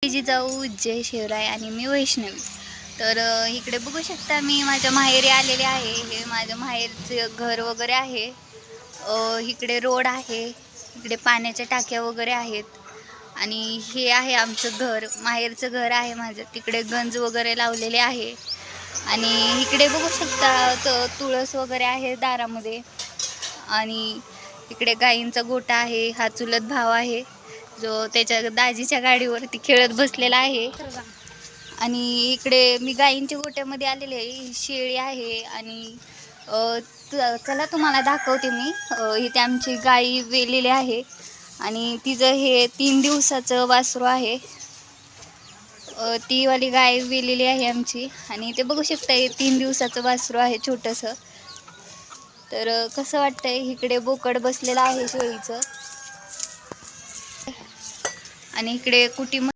जिजाऊ जय शिवराय आणि मी वैष्णवी. तर इकडे बघू शकता मी माझ्या माहेरी आलेले आहे. हे माझ्या माहेरचं घर वगैरे आहे. इकडे रोड आहे, इकडे पाण्याच्या टाक्या वगैरे आहेत आणि हे आहे आमचं घर, माहेरचं घर आहे माझं. तिकडे गंज वगैरे लावलेले आहे आणि इकडे बघू शकता तुळस वगैरे आहे दारामध्ये आणि इकडे गाईंचा गोठा आहे. हा चुलत भाव आहे जो त्याच्या दाजीच्या गाडीवरती खेळत बसलेला आहे. आणि इकडे मी गाईंच्या गोठ्यामध्ये आलेले आहे. शेळी आहे आणि चला तुम्हाला दाखवते मी. इथे आमची गाई वेलेली आहे आणि तिचं हे 3 दिवसाचं वासरू आहे. ती वाली गाय वेलेली आहे आमची आणि ते बघू शकता हे 3 दिवसाचं वासरू आहे छोटंसं. तर कसं वाटतंय, इकडे बोकड बसलेलं आहे शेळीचं आणि इकडे कुटी